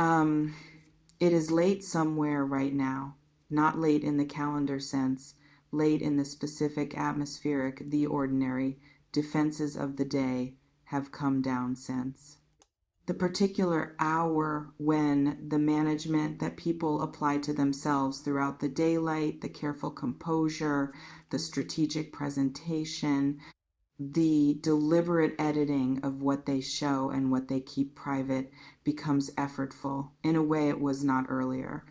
Um, it is late somewhere right now, not late in the calendar sense, late in the specific atmospheric, the ordinary defenses of the day have come down since. The particular hour when the management that people apply to themselves throughout the daylight, the careful composure, the strategic presentation, the deliberate editing of what they show and what they keep private becomes effortful in a way it was not earlier.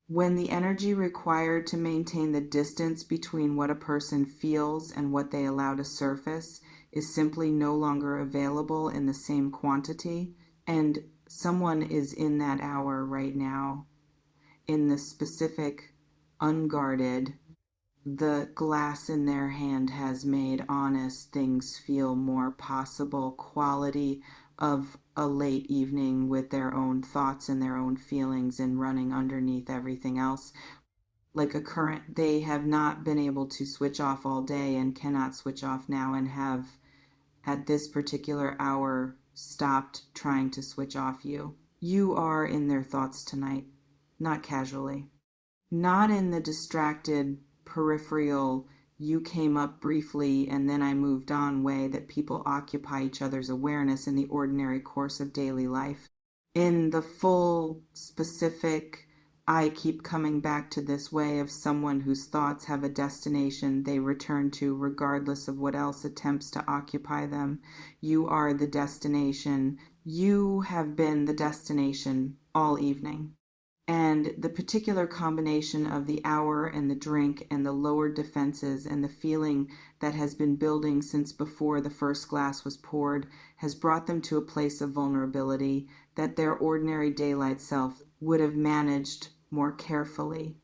When the energy required to maintain the distance between what a person feels and what they allow to surface is simply no longer available in the same quantity, and someone is in that hour right now, in the specific unguarded, the glass in their hand has made honest things feel more possible quality of a late evening with their own thoughts and their own feelings and running underneath everything else like a current. They have not been able to switch off all day and cannot switch off now, and have at this particular hour stopped trying to switch off you. You are in their thoughts tonight, not casually, not in the distracted peripheral you came up briefly and then I moved on way that people occupy each other's awareness in the ordinary course of daily life. In the full, specific, I keep coming back to this way of someone whose thoughts have a destination they return to regardless of what else attempts to occupy them. You are the destination. You have been the destination all evening. And the particular combination of the hour and the drink and the lowered defenses and the feeling that has been building since before the first glass was poured has brought them to a place of vulnerability that their ordinary daylight self would have managed more carefully.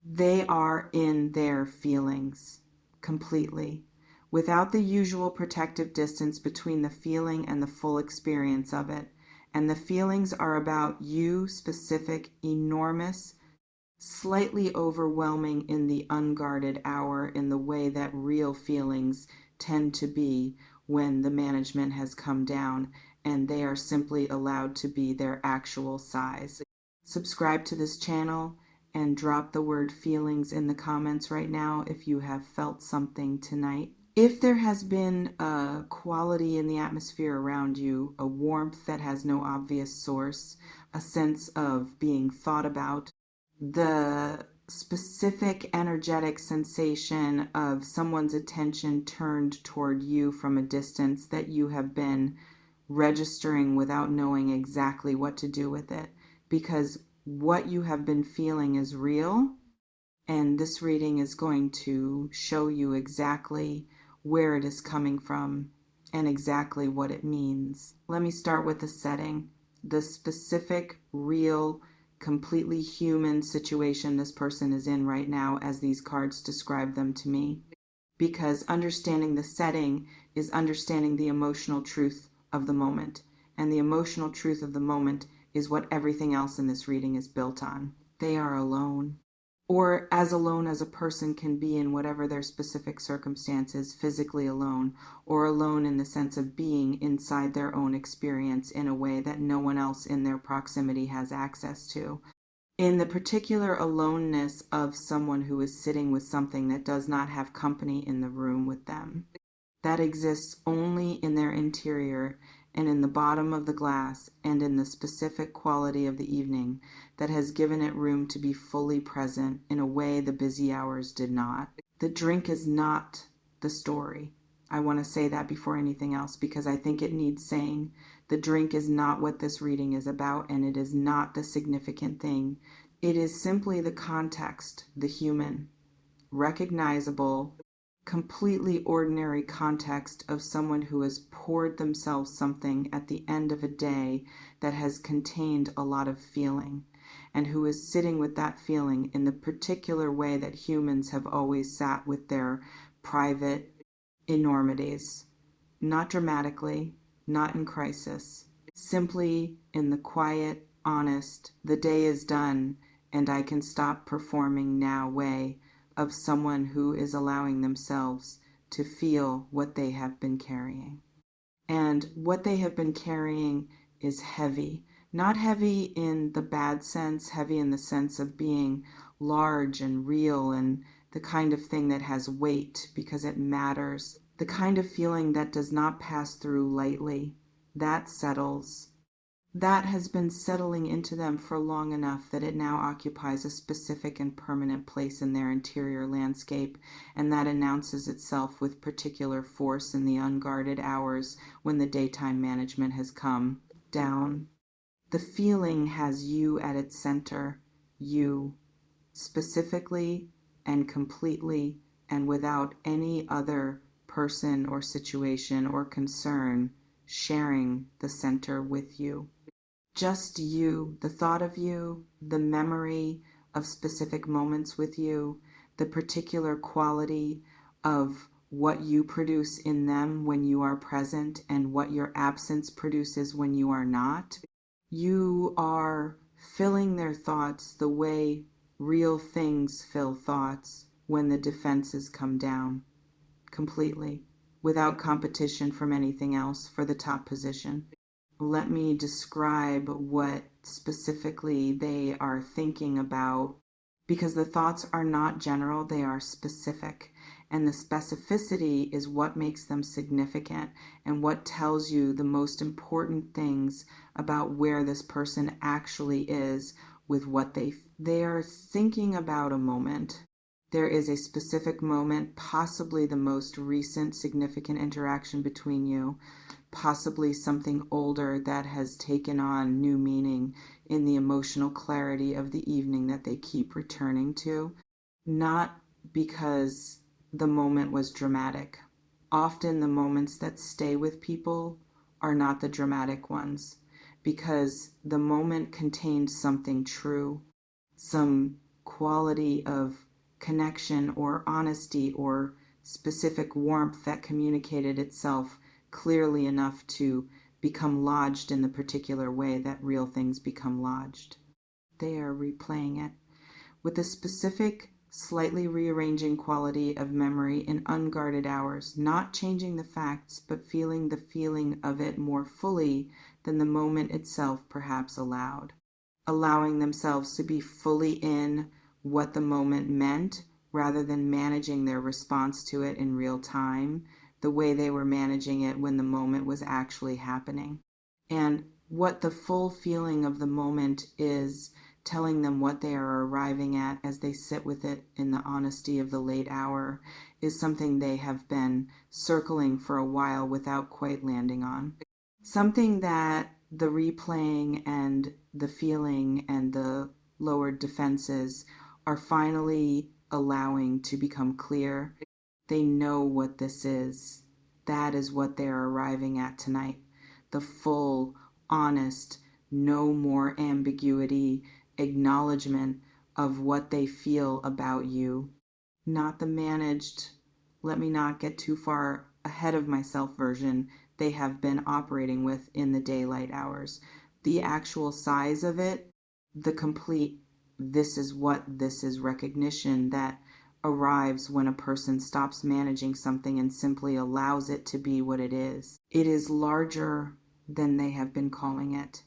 They are in their feelings completely, without the usual protective distance between the feeling and the full experience of it. And the feelings are about you, specific, enormous, slightly overwhelming in the unguarded hour in the way that real feelings tend to be when the management has come down and they are simply allowed to be their actual size. Subscribe to this channel and drop the word feelings in the comments right now if you have felt something tonight. If there has been a quality in the atmosphere around you, a warmth that has no obvious source, a sense of being thought about, the specific energetic sensation of someone's attention turned toward you from a distance that you have been registering without knowing exactly what to do with it, because what you have been feeling is real, and this reading is going to show you exactly where it is coming from and exactly what it means. Let me start with the setting, the specific, real, completely human situation this person is in right now as these cards describe them to me. Because understanding the setting is understanding the emotional truth of the moment. And the emotional truth of the moment is what everything else in this reading is built on. They are alone. Or as alone as a person can be in whatever their specific circumstances, physically alone, or alone in the sense of being inside their own experience in a way that no one else in their proximity has access to. In the particular aloneness of someone who is sitting with something that does not have company in the room with them, that exists only in their interior and in the bottom of the glass and in the specific quality of the evening that has given it room to be fully present in a way the busy hours did not. The drink is not the story. I want to say that before anything else because I think it needs saying. The drink is not what this reading is about, and it is not the significant thing. It is simply the context, the human, recognizable, completely ordinary context of someone who has poured themselves something at the end of a day that has contained a lot of feeling, and who is sitting with that feeling in the particular way that humans have always sat with their private enormities. Not dramatically, not in crisis, simply in the quiet, honest, the day is done and I can stop performing now way of someone who is allowing themselves to feel what they have been carrying. And what they have been carrying is heavy, Not heavy in the bad sense, heavy in the sense of being large and real and the kind of thing that has weight because it matters. The kind of feeling that does not pass through lightly. That settles. That has been settling into them for long enough that it now occupies a specific and permanent place in their interior landscape, and that announces itself with particular force in the unguarded hours when the daytime management has come down. The feeling has you at its center, you, specifically and completely and without any other person or situation or concern sharing the center with you. Just you, the thought of you, the memory of specific moments with you, the particular quality of what you produce in them when you are present and what your absence produces when you are not. You are filling their thoughts the way real things fill thoughts when the defenses come down, completely, without competition from anything else for the top position. Let me describe what specifically they are thinking about, because the thoughts are not general, they are specific. And the specificity is what makes them significant and what tells you the most important things about where this person actually is with what they are thinking about a moment. There is a specific moment, possibly the most recent significant interaction between you, possibly something older that has taken on new meaning in the emotional clarity of the evening that they keep returning to. Not because the moment was dramatic. Often the moments that stay with people are not the dramatic ones, because the moment contained something true, some quality of connection or honesty or specific warmth that communicated itself clearly enough to become lodged in the particular way that real things become lodged. They are replaying it with a specific, slightly rearranging quality of memory in unguarded hours, not changing the facts, but feeling the feeling of it more fully than the moment itself perhaps allowed. Allowing themselves to be fully in what the moment meant rather than managing their response to it in real time, the way they were managing it when the moment was actually happening. And what the full feeling of the moment is telling them what they are arriving at as they sit with it in the honesty of the late hour is something they have been circling for a while without quite landing on. Something that the replaying and the feeling and the lowered defenses are finally allowing to become clear. They know what this is. That is what they're arriving at tonight. The full, honest, no more ambiguity acknowledgement of what they feel about you. Not the managed, let me not get too far ahead of myself version they have been operating with in the daylight hours. The actual size of it, the complete, this is what this is recognition that arrives when a person stops managing something and simply allows it to be what it is. It is larger than they have been calling it.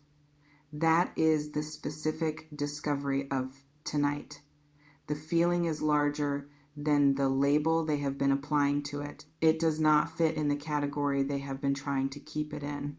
That is the specific discovery of tonight. The feeling is larger than the label they have been applying to it. It does not fit in the category they have been trying to keep it in.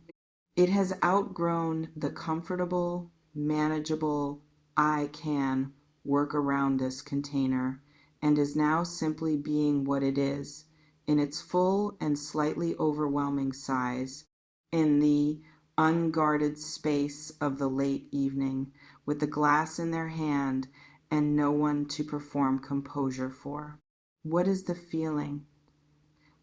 It has outgrown the comfortable, manageable, I can work around this container, and is now simply being what it is, in its full and slightly overwhelming size, in the unguarded space of the late evening, with the glass in their hand and no one to perform composure for. What is the feeling?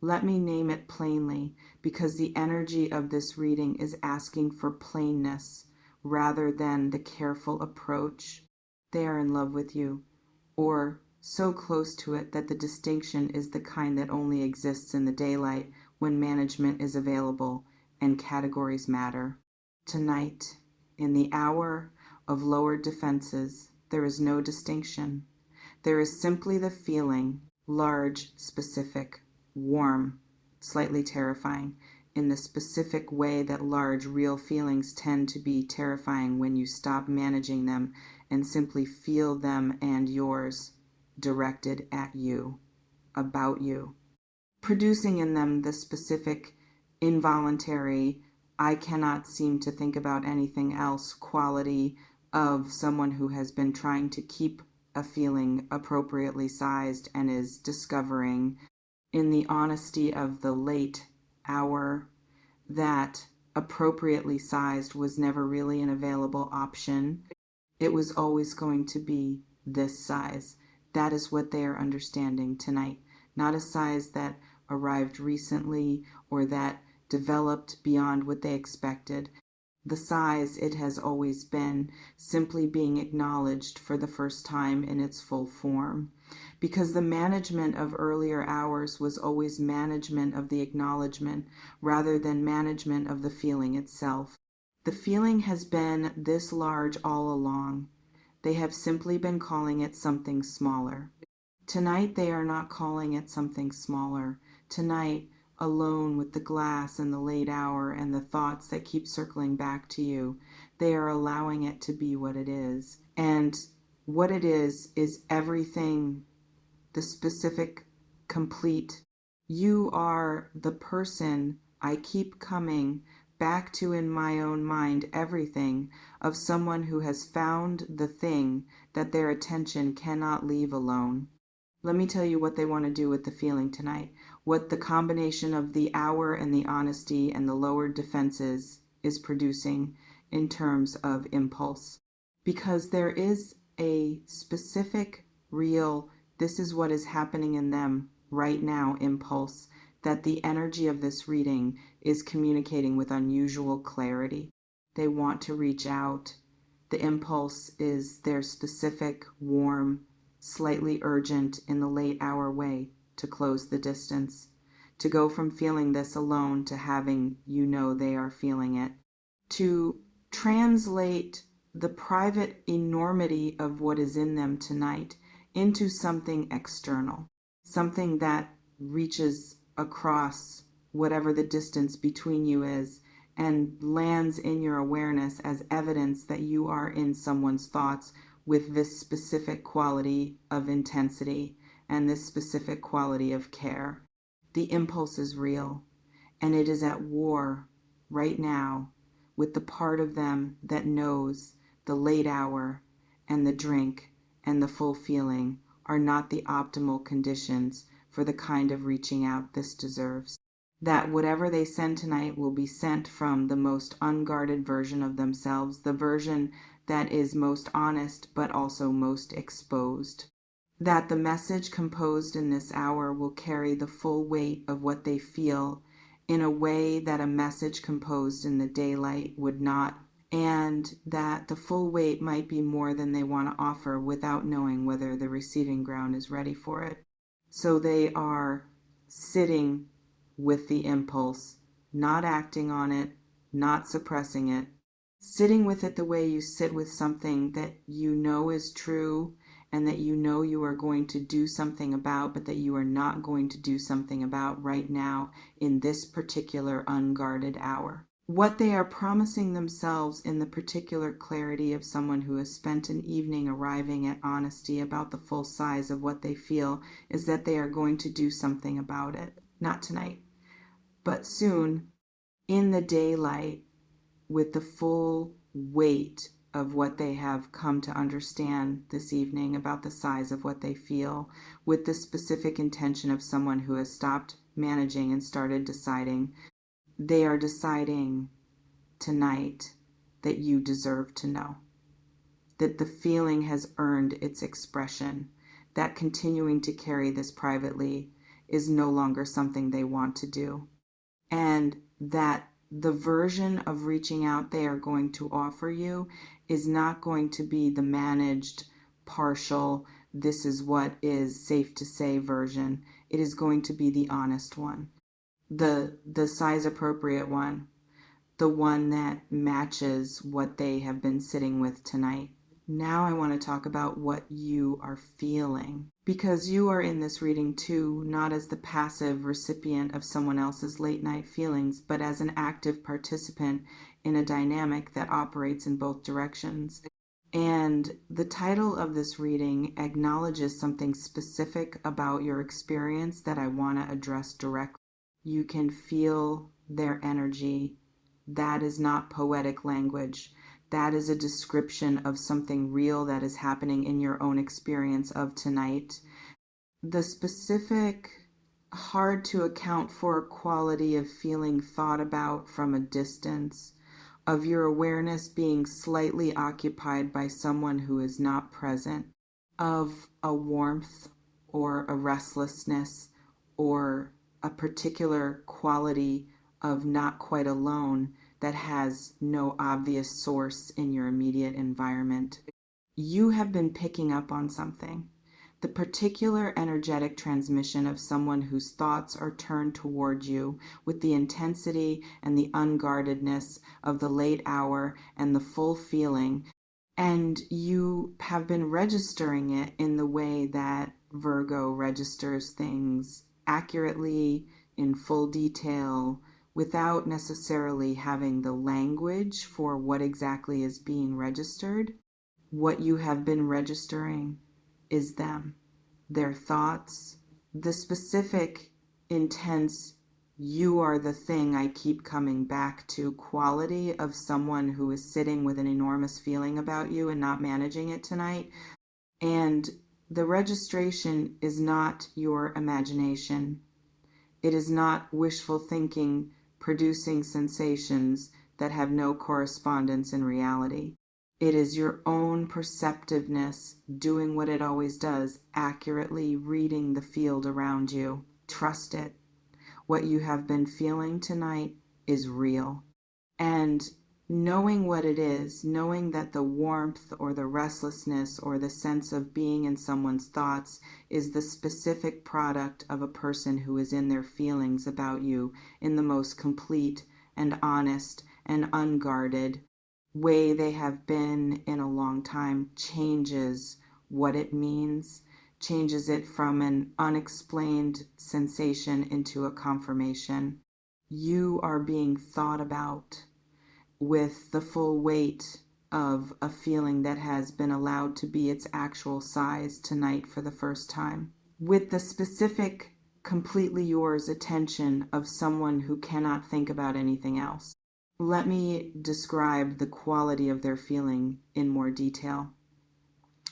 Let me name it plainly, because the energy of this reading is asking for plainness rather than the careful approach. They are in love with you, or so close to it that the distinction is the kind that only exists in the daylight when management is available and categories matter. Tonight, in the hour of lowered defenses, there is no distinction. There is simply the feeling, large, specific, warm, slightly terrifying, in the specific way that large, real feelings tend to be terrifying when you stop managing them and simply feel them and yours directed at you, about you, producing in them the specific, involuntary, I cannot seem to think about anything else quality of someone who has been trying to keep a feeling appropriately sized and is discovering in the honesty of the late hour that appropriately sized was never really an available option. It was always going to be this size. That is what they are understanding tonight. Not a size that arrived recently or that developed beyond what they expected. The size it has always been, simply being acknowledged for the first time in its full form. Because the management of earlier hours was always management of the acknowledgement rather than management of the feeling itself. The feeling has been this large all along. They have simply been calling it something smaller. Tonight they are not calling it something smaller. Tonight, alone with the glass and the late hour and the thoughts that keep circling back to you, they are allowing it to be what it is. And what it is everything, the specific, complete. You are the person I keep coming back to in my own mind, everything of someone who has found the thing that their attention cannot leave alone. Let me tell you what they want to do with the feeling tonight, what the combination of the hour and the honesty and the lowered defenses is producing in terms of impulse. Because there is a specific, real, this is what is happening in them right now impulse that the energy of this reading is communicating with unusual clarity. They want to reach out. The impulse is their specific, warm, slightly urgent in the late hour way to close the distance, to go from feeling this alone to having they are feeling it, to translate the private enormity of what is in them tonight into something external, something that reaches across whatever the distance between you is and lands in your awareness as evidence that you are in someone's thoughts with this specific quality of intensity and this specific quality of care. The impulse is real, and it is at war right now with the part of them that knows the late hour and the drink and the full feeling are not the optimal conditions for the kind of reaching out this deserves. That whatever they send tonight will be sent from the most unguarded version of themselves, the version that is most honest but also most exposed. That the message composed in this hour will carry the full weight of what they feel in a way that a message composed in the daylight would not, and that the full weight might be more than they want to offer without knowing whether the receiving ground is ready for it. So they are sitting with the impulse, not acting on it, not suppressing it, sitting with it the way you sit with something that you know is true and that you are going to do something about, but that you are not going to do something about right now in this particular unguarded hour. What they are promising themselves in the particular clarity of someone who has spent an evening arriving at honesty about the full size of what they feel is that they are going to do something about it. Not tonight, but soon, in the daylight, with the full weight of what they have come to understand this evening about the size of what they feel, with the specific intention of someone who has stopped managing and started deciding. They are deciding tonight that you deserve to know, that the feeling has earned its expression, that continuing to carry this privately is no longer something they want to do, and that the version of reaching out they are going to offer you is not going to be the managed, partial, this is what is safe to say version. It is going to be the honest one, the size appropriate one, the one that matches what they have been sitting with tonight. Now I want to talk about what you are feeling, because you are in this reading too, not as the passive recipient of someone else's late night feelings, but as an active participant in a dynamic that operates in both directions. And the title of this reading acknowledges something specific about your experience that I want to address directly. You can feel their energy. That is not poetic language. That is a description of something real that is happening in your own experience of tonight. The specific, hard to account for quality of feeling thought about from a distance, of your awareness being slightly occupied by someone who is not present, of a warmth or a restlessness or a particular quality of not quite alone that has no obvious source in your immediate environment. You have been picking up on something. The particular energetic transmission of someone whose thoughts are turned toward you with the intensity and the unguardedness of the late hour and the full feeling, and you have been registering it in the way that Virgo registers things accurately, in full detail, without necessarily having the language for what exactly is being registered. What you have been registering is them, their thoughts, the specific, intense, you are the thing I keep coming back to quality of someone who is sitting with an enormous feeling about you and not managing it tonight. And the registration is not your imagination. It is not wishful thinking producing sensations that have no correspondence in reality. It is your own perceptiveness doing what it always does, accurately reading the field around you. Trust it. What you have been feeling tonight is real. And knowing what it is, knowing that the warmth or the restlessness or the sense of being in someone's thoughts is the specific product of a person who is in their feelings about you in the most complete and honest and unguarded way they have been in a long time, changes what it means, changes it from an unexplained sensation into a confirmation. You are being thought about with the full weight of a feeling that has been allowed to be its actual size tonight for the first time, with the specific, completely yours attention of someone who cannot think about anything else. Let me describe the quality of their feeling in more detail,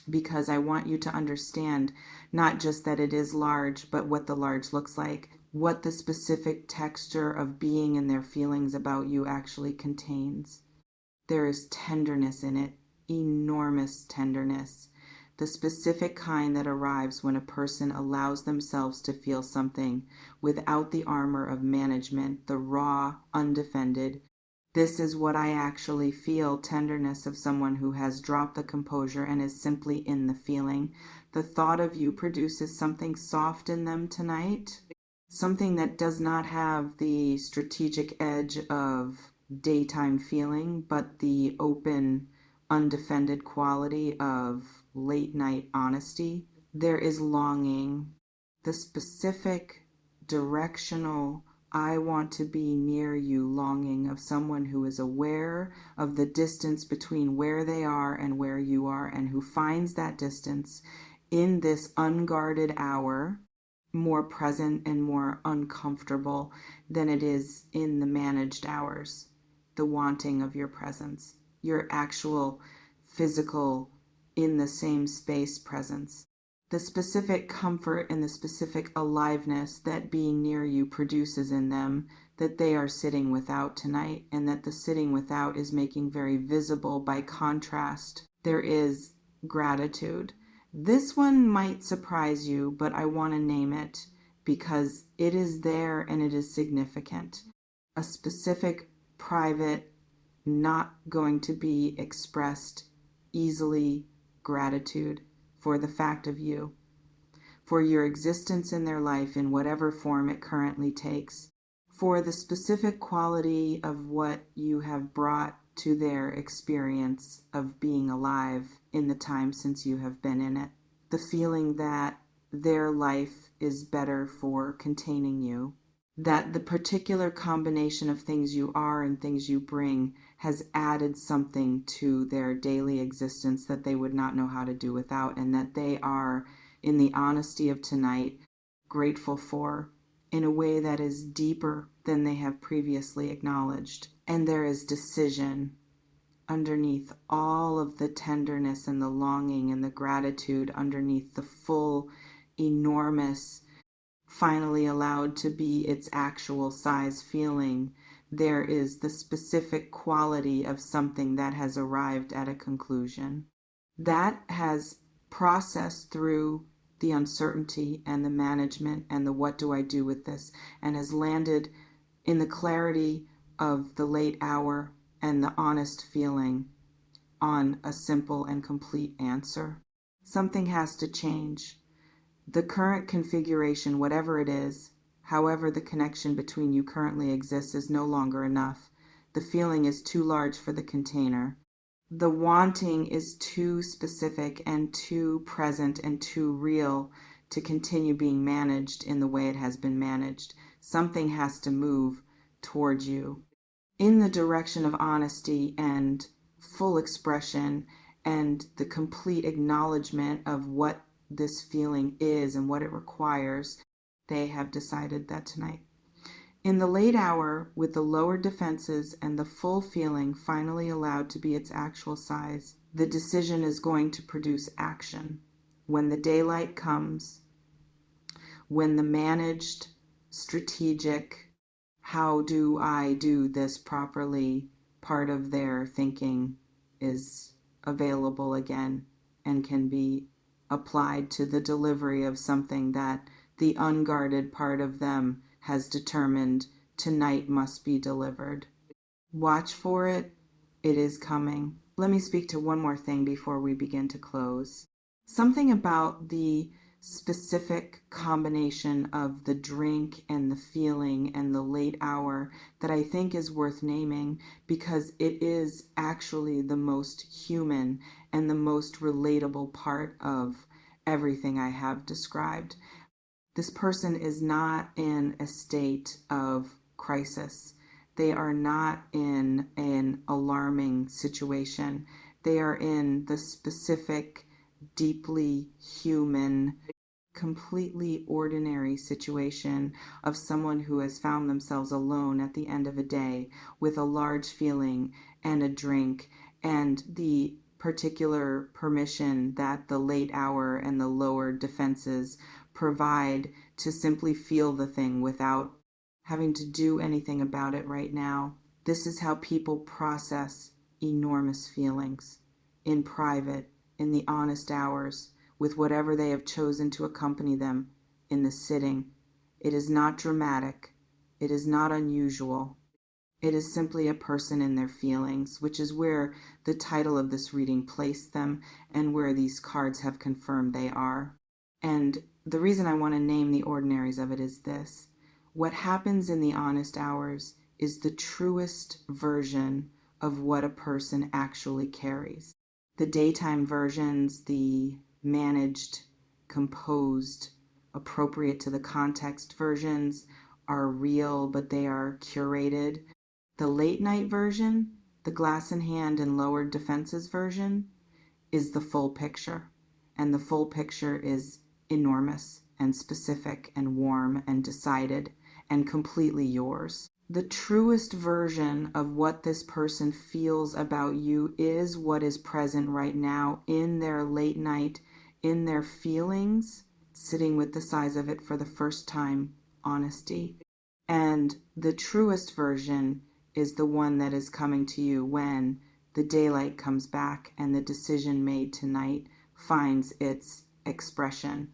because I want you to understand not just that it is large, but what the large looks like, what the specific texture of being in their feelings about you actually contains. There is tenderness in it, enormous tenderness, the specific kind that arrives when a person allows themselves to feel something without the armor of management, the raw, undefended. This is what I actually feel, tenderness of someone who has dropped the composure and is simply in the feeling. The thought of you produces something soft in them tonight, something that does not have the strategic edge of daytime feeling, but the open, undefended quality of late night honesty. There is longing, the specific, directional, I want to be near you longing of someone who is aware of the distance between where they are and where you are, and who finds that distance in this unguarded hour more present and more uncomfortable than it is in the managed hours, the wanting of your presence, your actual physical in the same space presence. The specific comfort and the specific aliveness that being near you produces in them, that they are sitting without tonight, and that the sitting without is making very visible by contrast. There is gratitude. This one might surprise you, but I want to name it because it is there and it is significant. A specific, private, not going to be expressed easily gratitude for the fact of you, for your existence in their life in whatever form it currently takes, for the specific quality of what you have brought to their experience of being alive in the time since you have been in it. The feeling that their life is better for containing you, that the particular combination of things you are and things you bring has added something to their daily existence that they would not know how to do without, and that they are, in the honesty of tonight, grateful for in a way that is deeper than they have previously acknowledged. And there is decision underneath all of the tenderness and the longing and the gratitude, underneath the full, enormous, finally allowed to be its actual size feeling. There is the specific quality of something that has arrived at a conclusion. That has processed through the uncertainty and the management and the what do I do with this, and has landed in the clarity of the late hour and the honest feeling on a simple and complete answer. Something has to change. The current configuration, whatever it is, however the connection between you currently exists, is no longer enough. The feeling is too large for the container. The wanting is too specific and too present and too real to continue being managed in the way it has been managed. Something has to move towards you in the direction of honesty and full expression and the complete acknowledgement of what this feeling is and what it requires. They have decided that tonight. In the late hour, with the lowered defenses and the full feeling finally allowed to be its actual size, the decision is going to produce action. When the daylight comes, when the managed, strategic, how do I do this properly part of their thinking is available again and can be applied to the delivery of something that the unguarded part of them has determined tonight must be delivered. Watch for it. It is coming. Let me speak to one more thing before we begin to close. Something about the specific combination of the drink and the feeling and the late hour that I think is worth naming, because it is actually the most human and the most relatable part of everything I have described. This person is not in a state of crisis. They are not in an alarming situation. They are in the specific, deeply human, completely ordinary situation of someone who has found themselves alone at the end of a day with a large feeling and a drink and the particular permission that the late hour and the lower defenses provide to simply feel the thing without having to do anything about it right now. This is how people process enormous feelings in private, in the honest hours, with whatever they have chosen to accompany them in the sitting. It is not dramatic. It is not unusual. It is simply a person in their feelings, which is where the title of this reading placed them and where these cards have confirmed they are. And the reason I want to name the ordinaries of it is this. What happens in the honest hours is the truest version of what a person actually carries. The daytime versions, the managed, composed, appropriate to the context versions are real, but they are curated. The late night version, the glass in hand and lowered defenses version, is the full picture. And the full picture is enormous and specific and warm and decided and completely yours. The truest version of what this person feels about you is what is present right now in their late night, in their feelings, sitting with the size of it for the first time, honesty. And the truest version is the one that is coming to you when the daylight comes back and the decision made tonight finds its expression.